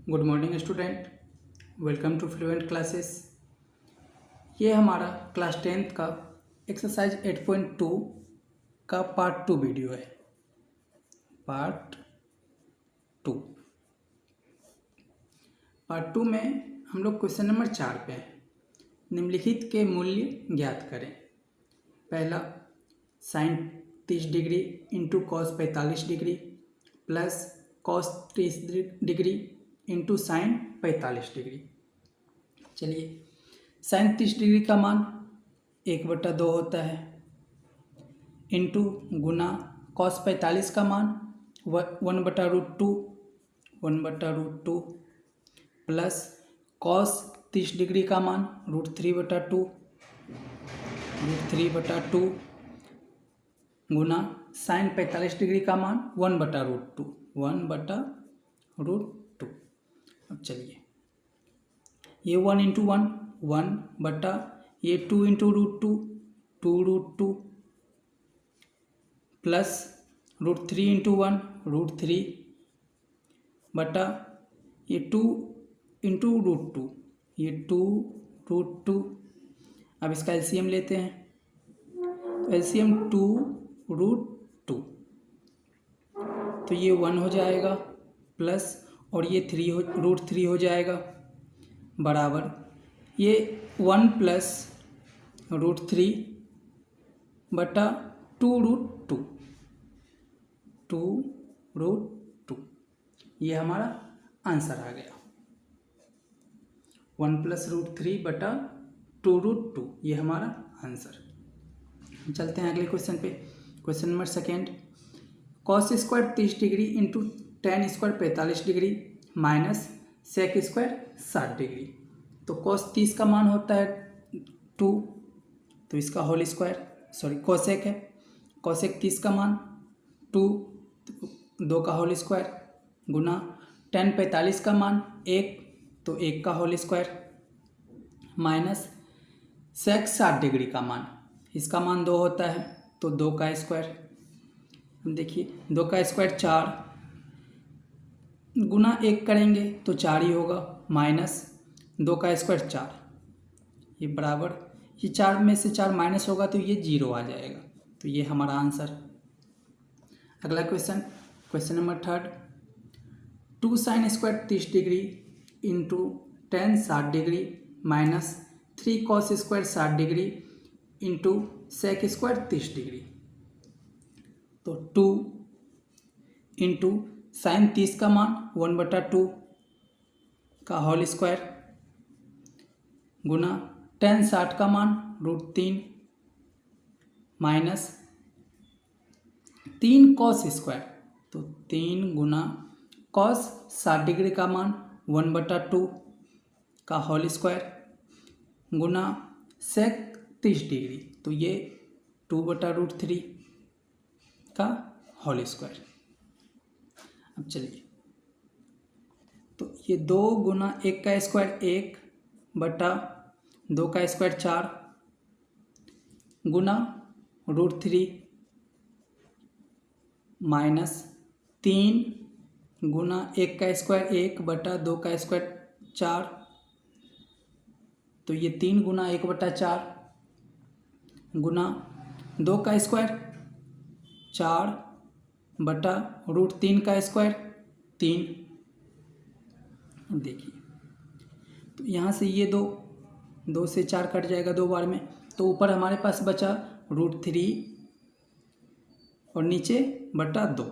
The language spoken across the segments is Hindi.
Good morning student, welcome to fluent classes. ये हमारा क्लास 10th का एक्सरसाइज 8.2 का पार्ट 2 वीडियो है। पार्ट 2 में हम लोग क्वेश्चन नंबर 4 पे हैं। निम्नलिखित के मूल्य ज्ञात करें। पहला sine 30 degree into cos 45 degree plus cos 30 degree into sine 45 degree. चलिए, साइन 30 डिग्री का मान 1/2 होता है इंटू गुना कॉस 45 का मान 1/√2 प्लस कॉस 30 डिग्री का मान √3/2 गुना साइन 45 डिग्री का मान 1/√2। अब चलिए, ये 1 इंटू 1 1 बटा ये 2 इंटू √2 प्लस √3 इंटू 1 √3 बटा ये 2 इंटू √2 ये 2√2। अब इसका एलसीएम लेते हैं, तो एलसीएम 2√2, तो ये 1 हो जाएगा प्लस और ये √3 हो जाएगा बराबर ये 1 प्लस √3 बटा 2√2 ये हमारा आंसर आ गया। 1 प्लस √3 बटा 2√2 ये हमारा आंसर। चलते हैं अगले क्वेश्चन पे। Question number 2, cos square 30 degree into tan square 45 degree minus sec square 60 degree. तो कॉस 30 का मान होता है 2, तो इसका होल स्क्वायर कोसेक है। कोसेक 30 का मान 2, 2 का होल स्क्वायर गुना टेन 45 का मान 1, तो 1 का whole square minus sec 60 degree का मान, इसका मान 2 होता है, तो 2 का स्क्वायर। देखिए 2 का स्क्वायर 4 गुना 1 करेंगे तो 4 ही होगा माइनस 2 का स्क्वायर 4, ये बराबर ये 4 में से 4 माइनस होगा तो ये 0 आ जाएगा, तो ये हमारा आंसर। अगला question number 3, 2 sine square 30 degree into tan 60 degree minus 3 cos square 60 degree into sec square 30 degree. तो 2 इंटू साइन 30 का मान 1/2 का होल स्क्वायर गुना टेन 60 का मान √3 माइनस 3 कॉस स्क्वायर, तो 3 गुना कॉस 60 डिग्री का मान 1/2 का होल स्क्वायर गुना सेक 30 डिग्री, तो ये 2/√3 का होल स्क्वायर। अब चलिए, तो ये 2 गुना 1 का स्क्वायर 1 बटा 2 का स्क्वायर 4 गुना √3 माइनस 3 गुना 1 का स्क्वायर 1 बटा 2 का स्क्वायर 4, तो ये 3 गुना 1/4 गुना 2 का स्क्वायर 4 बटा √3 का स्क्वायर 3। देखिए, तो यहाँ से ये 2 से 4 कट जाएगा 2 बार में, तो ऊपर हमारे पास बचा √3 और नीचे बटा 2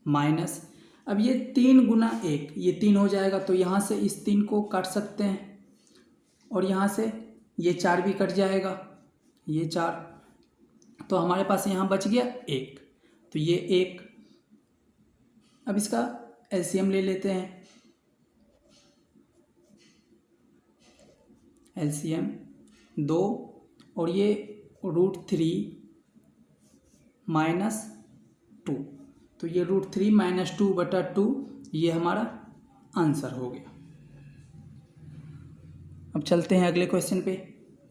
माइनस, अब ये 3 गुना 1 ये 3 हो जाएगा, तो यहाँ से इस 3 को काट सकते हैं और यहाँ से ये 4 भी कट जाएगा, ये 4, तो हमारे पास यहाँ बच गया 1, तो ये 1। अब इसका एलसीएम ले लेते हैं। एलसीएम 2 और ये √3 माइनस 2, तो ये √3 माइनस 2/2 ये हमारा आंसर हो गया। अब चलते हैं अगले क्वेश्चन पे।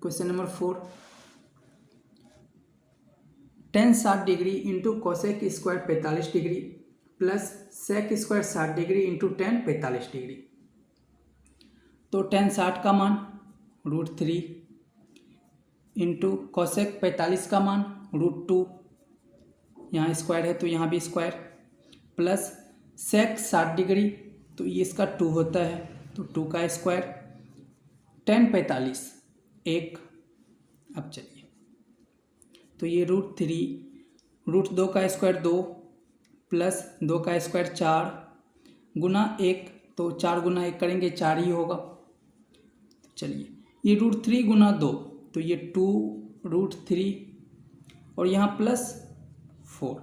Question number 4, tan 60 degree into cosec square 45 degree plus sec square 60 degree into tan 45 degree. तो टेन 60 का मान √3 इंटू कोसेक 45 का मान √2, यहाँ स्क्वायर है तो यहाँ भी स्क्वायर, प्लस सेक 60 डिग्री तो ये इसका 2 होता है तो 2 का स्क्वायर, टेन 45 1। अब चलिए तो ये √3 √2 का स्क्वायर 2 प्लस 2 का स्क्वायर 4 गुना 1, तो 4 गुना 1 करेंगे 4 ही होगा। तो चलिए ये √3 गुना 2 तो ये 2 √3 और यहाँ प्लस 4।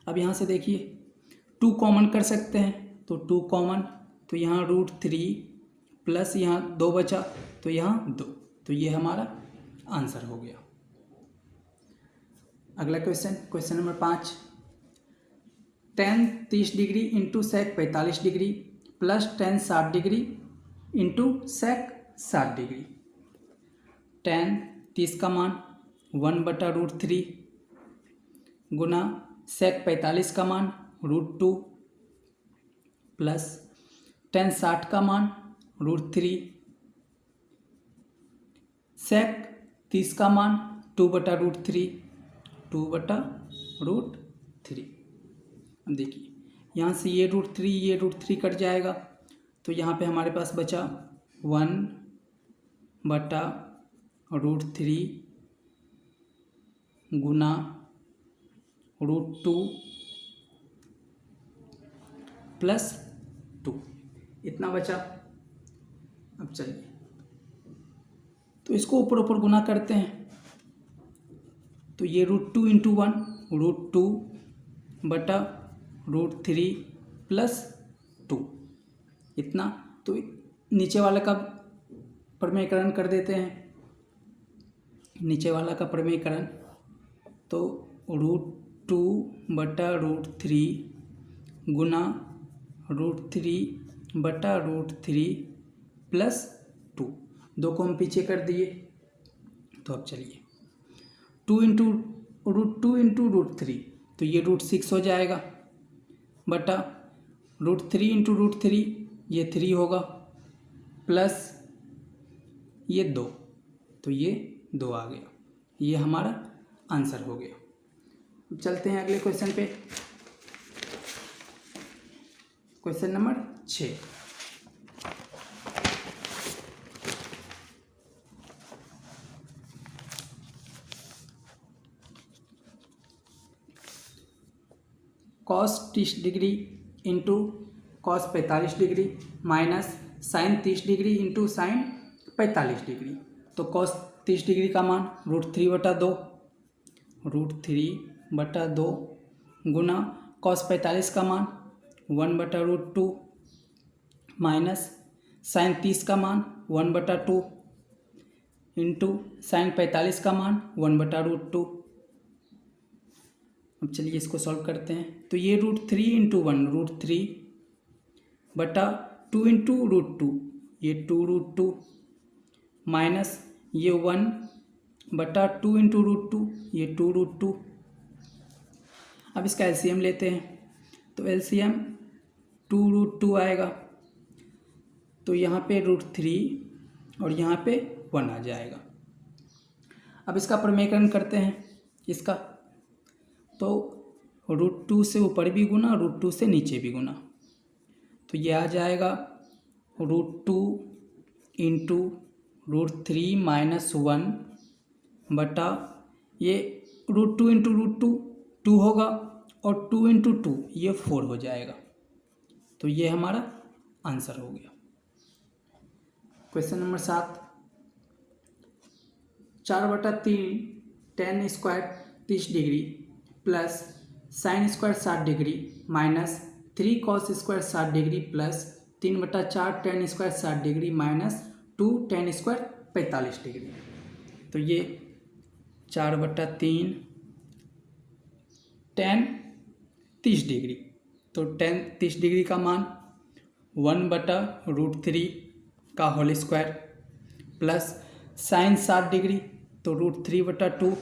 अब यहाँ से देखिए 2 कॉमन कर सकते हैं तो 2 कॉमन, तो यहाँ √3 प्लस यहाँ 2 बचा तो यहाँ 2, तो ये हमारा आंसर हो गया। अगला question number 5, tan 30 degree into sec 45 degree plus tan 60 degree into sec 60 degree. Tan 30 का मान 1/√3 गुना सेक 45 का मान √2 प्लस टेन 60 का मान √3 सेक 30 का मान 2/√3 2/√3। अब देखिए यहाँ से ये √3 कट जाएगा तो यहाँ पे हमारे पास बचा 1/√3 गुना √2 प्लस 2, इतना बचा। अब चलिए तो इसको ऊपर ऊपर गुना करते हैं तो ये √2 इंटू 1 √2/√3 प्लस 2, इतना। तो नीचे वाले का प्रमेयकरण कर देते हैं, नीचे वाला का प्रमेयकरण, तो √2/√3 गुना √3/√3 प्लस 2, 2 को हम पीछे कर दिए। तो अब चलिए 2 इंटू √3 तो ये √6 हो जाएगा बटा √3 इंटू √3 ये 3 होगा प्लस ये 2, तो ये 2 आ गया, ये हमारा आंसर हो गया। अब चलते हैं अगले क्वेश्चन पे, question number 6। Cos 30 degree into cos 45 degree minus sine 30 degree into sine 45 degree. तो कॉस 30 डिग्री का मान √3/2 गुना कॉस 45 का मान 1/√2 माइनस साइन 30 का मान 1/2 इंटू साइन 45 का मान 1/√2। अब चलिए इसको सॉल्व करते हैं तो ये √3 इंटू 1 √3/2 इंटू √2 ये 2√2 माइनस ये 1/2 इंटू √2 ये 2√2। अब इसका एलसीएम लेते हैं तो एलसीएम 2√2 आएगा, तो यहाँ पे √3 और यहाँ पे 1 आ जाएगा। अब इसका प्रमेयकरण करते हैं इसका, तो √2 से ऊपर भी गुना √2 से नीचे भी गुना, तो ये आ जाएगा √2 इंटू √3 माइनस 1 बटा ये √2 इंटू √2 2 होगा और 2 इंटू 2 ये 4 हो जाएगा, तो ये हमारा आंसर हो गया। Question number 7, 4/3 tan square 30 degree plus sine square 60 degree minus 3 cos square 60 degree plus 3/4 tan square 60 degree minus 2 tan square 45 degree. तो ये 4/3 टेन 30 डिग्री, तो टेन 30 डिग्री का मान 1/√3 का whole square plus sine 60 degree तो √3/2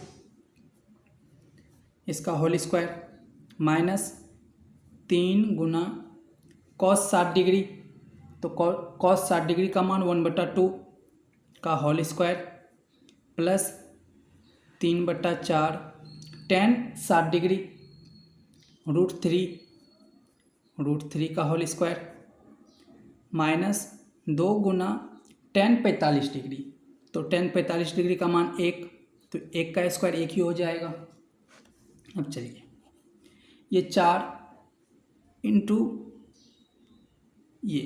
इसका होल स्क्वायर माइनस 3 गुना कॉस 60 डिग्री, तो कॉस 60 डिग्री का मान 1/2 का whole square plus 3/4 tan 60 degree √3 का होल स्क्वायर माइनस 2 गुना टेन 45 डिग्री, तो टेन 45 डिग्री का मान 1, तो 1 का स्क्वायर 1 ही हो जाएगा। अब चलिए ये 4 इंटू ये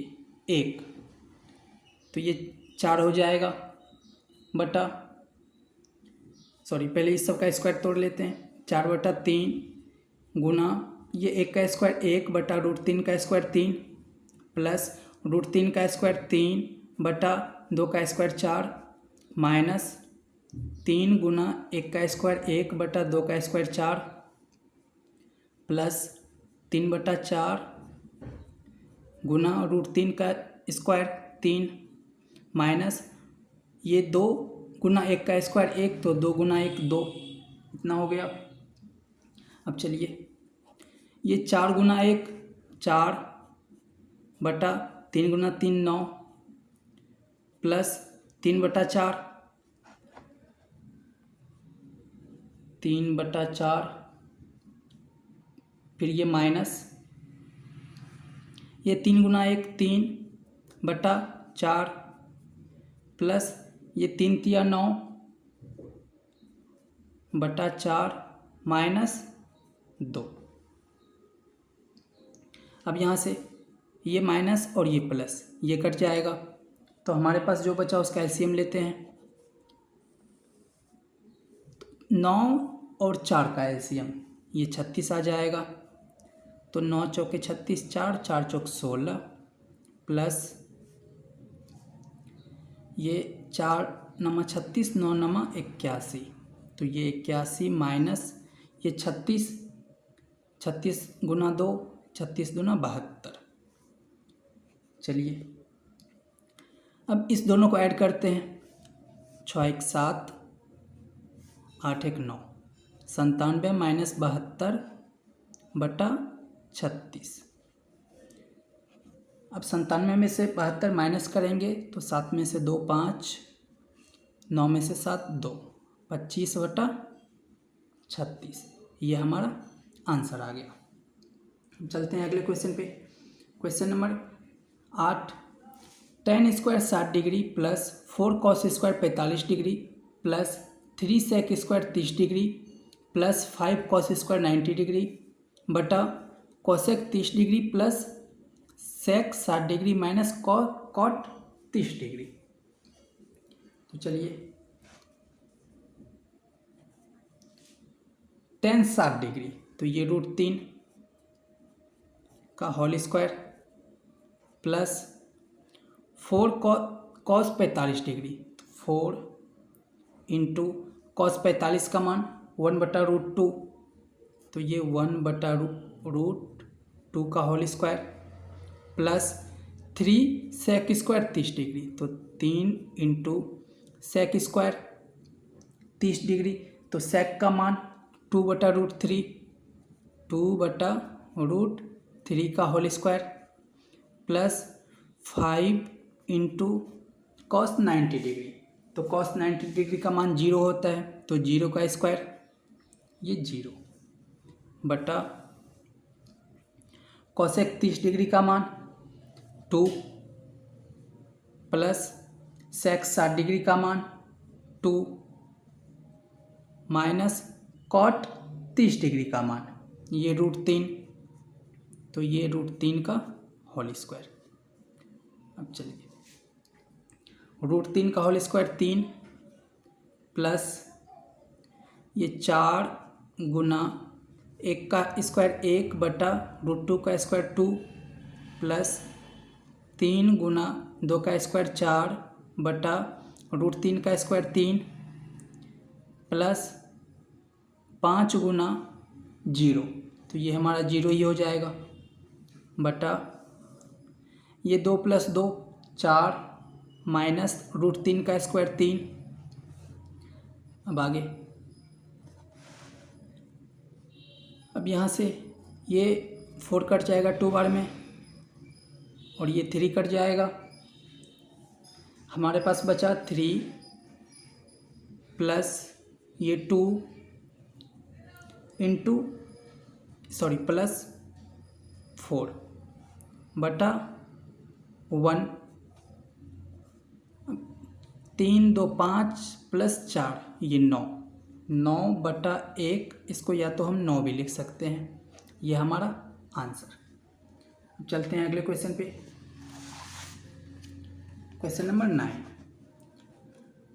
1, तो ये 4 हो जाएगा बटा, सॉरी पहले इस सब का स्क्वायर तोड़ लेते हैं। 4/3 गुना ये 1 का स्क्वायर 1 बटा √3 का स्क्वायर 3 प्लस √3 का स्क्वायर 3 बटा 2 का स्क्वायर 4 माइनस 3 गुना 1 का स्क्वायर 1 बटा 2 का स्क्वायर 4 प्लस 3/4 गुना √3 का स्क्वायर 3 माइनस ये 2 गुना 1 का स्क्वायर 1, तो 2 गुना 1 2, इतना हो गया। अब चलिए ये 4 गुना 1 4 बटा 3 गुना 3 9 प्लस 3/4 3/4, फिर ये माइनस ये 3 गुना 1 3 बटा 4 प्लस ये 3 तिया 9 बटा 4 माइनस 2। अब यहाँ से ये माइनस और ये प्लस ये कट जाएगा, तो हमारे पास जो बचा उसका एलसीएम लेते हैं। 9 और 4 का एलसीएम ये 36 आ जाएगा, तो 9 चौके 36 4 4 चौक 16 प्लस ये 4 नमा 36 9 नमा 81, तो ये 81 माइनस ये 36 गुना 2 36 दूना 72। चलिए अब इस दोनों को ऐड करते हैं। 6 1 7 8 1 9 97 माइनस 72 बटा 36। अब 97 में से 72 माइनस करेंगे तो 7 में से 2 5, 9 में से 7 2, 25 बटा 36, ये हमारा आंसर आ गया। चलते हैं अगले क्वेश्चन पे। Question number 8, tan square 60 degree plus 4 cos square 45 degree plus 3 sec square 30 degree plus 5 cos square 90 degree बटा cosec 30 degree plus sec 60 degree minus cot 30 degree. तो चलिए tan 60 डिग्री, तो ये √3 का whole square plus 4 cos 45 degree, 4 into cos 45 का मान 1/√2, तो ये 1/√2 का whole square plus 3 sec square 30 degree, तो 3 इंटू sec स्क्वायर 30 डिग्री, तो sec का मान 2/√3 2/√3 का whole square plus 5 into cos 90 degree, तो cos 90 डिग्री का मान 0 होता है, तो 0 का स्क्वायर ये 0 बटा cosec 30 डिग्री का मान 2 प्लस sec 60 डिग्री का मान 2 माइनस cot 30 डिग्री का मान ये √3, तो ये √3 का होल स्क्वायर। अब चलिए √3 का होल स्क्वायर 3 प्लस ये 4 गुना 1 का स्क्वायर 1 बटा √2 का स्क्वायर 2 प्लस 3 गुना 2 का स्क्वायर 4 बटा √3 का स्क्वायर 3 प्लस 5 गुना 0, तो ये हमारा 0 ही हो जाएगा बटा ये 2 प्लस 2 4 माइनस √3 का स्क्वायर 3। अब आगे, अब यहाँ से ये 4 कट जाएगा 2 बार में, और ये 3 कट जाएगा। हमारे पास बचा 3 प्लस ये 2 इंटू प्लस 4 बटा 1, 3 2 5 प्लस 4 ये 9 बटा 1, इसको या तो हम 9 भी लिख सकते हैं। ये हमारा आंसर। अब चलते हैं अगले क्वेश्चन पे। Question number 9,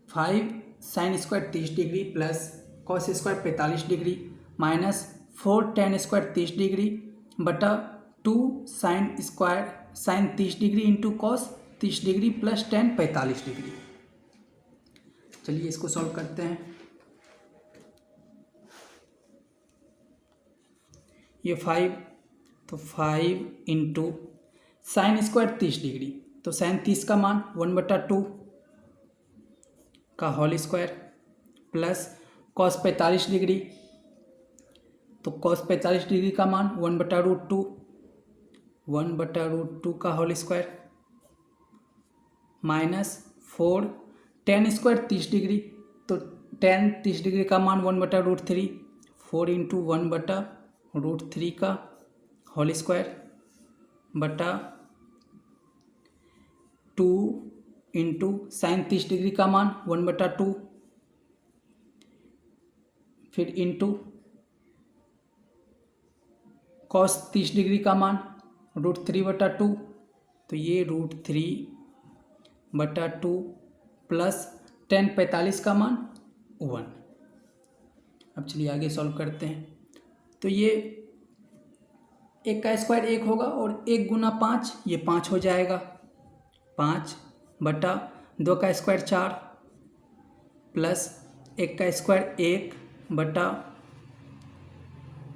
5 sine square 30 degree plus cos square 45 degree minus 4 tan square 30 degree बटा 2 sine 30 degree into cos 30 degree plus tan 45 degree. चलिए इसको सॉल्व करते हैं। ये 5, तो 5 इंटू साइन स्क्वायर 30 डिग्री, तो साइन 30 का मान 1/2 का whole square plus cos 45 degree, तो कॉस 45 डिग्री का मान 1/√2 का whole square minus 4 tan square 30 degree, तो टेन 30 डिग्री का मान 1/√3, 4 इंटू 1/√3 का होल स्क्वायर बटा 2 इंटू साइन 30 डिग्री का मान 1/2, फिर इंटू कॉस 30 डिग्री का मान √3/2, तो ये √3/2 प्लस टेन 45 का मान 1। अब चलिए आगे सॉल्व करते हैं। तो ये 1 का स्क्वायर 1 होगा और 1 गुना 5 ये 5 हो जाएगा, 5 बटा 2 का स्क्वायर 4 प्लस 1 का स्क्वायर 1 बटा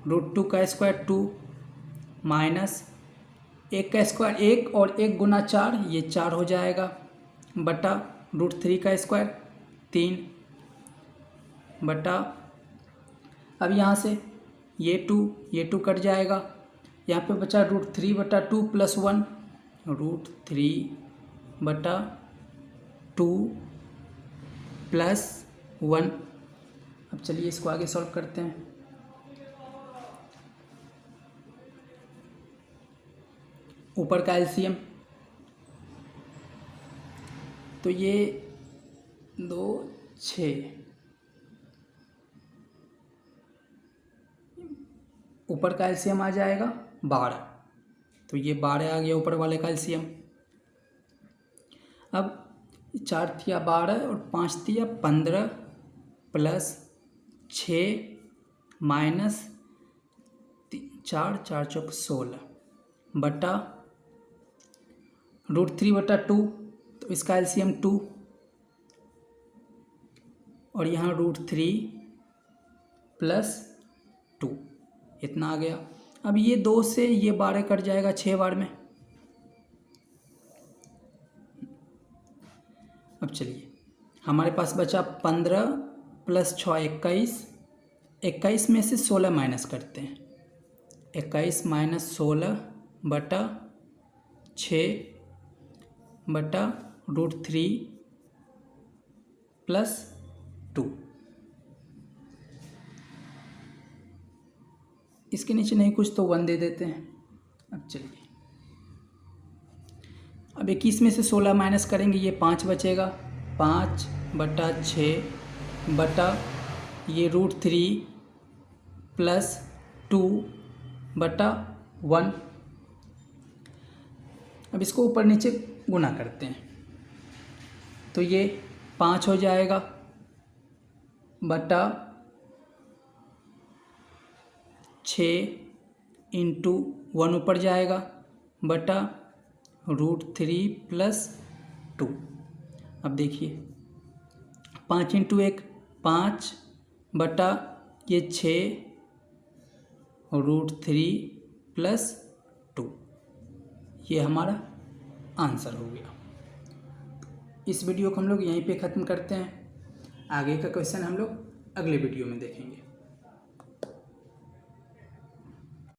√2 का स्क्वायर 2 माइनस 1 का स्क्वायर 1 और 1 गुना 4 ये 4 हो जाएगा बटा √3 का स्क्वायर 3 बटा, अब यहाँ से ये 2 कट जाएगा, यहाँ पे बचा √3/2 प्लस 1, √3/2 प्लस 1। अब चलिए इसको आगे सॉल्व करते हैं। ऊपर का एलसीएम, तो ये 2 6, ऊपर का एलसीएम आ जाएगा 12, तो ये 12 आ गया ऊपर वाले का एलसीएम। अब 4 तिया 12 और 5 तिया 15 प्लस 6 माइनस 4 4 चौक 16 बटा √3/2, तो इसका एलसीएम 2 और यहाँ √3 प्लस 2 इतना आ गया। अब ये 2 से ये 12 कट जाएगा 6 बार में। अब चलिए हमारे पास बचा 15 प्लस 6 21, 21 में से 16 माइनस करते हैं, 21 माइनस 16 बटा 6 बटा √3 प्लस 2। इसके नीचे नहीं कुछ तो 1 दे देते हैं। अब चलिए अब 21 में से 16 माइनस करेंगे, ये 5 बचेगा, 5 बटा 6 बटा ये √3 प्लस 2 बटा 1। अब इसको ऊपर नीचे गुना करते हैं, तो ये 5 हो जाएगा बटा 6 इंटू 1 ऊपर जाएगा बटा √3 प्लस 2। अब देखिए 5 इंटू 1 5 बटा ये 6 √3 प्लस 2, ये हमारा आंसर हो गया। इस वीडियो को हम लोग यहीं पे ख़त्म करते हैं। आगे का क्वेश्चन हम लोग अगले वीडियो में देखेंगे।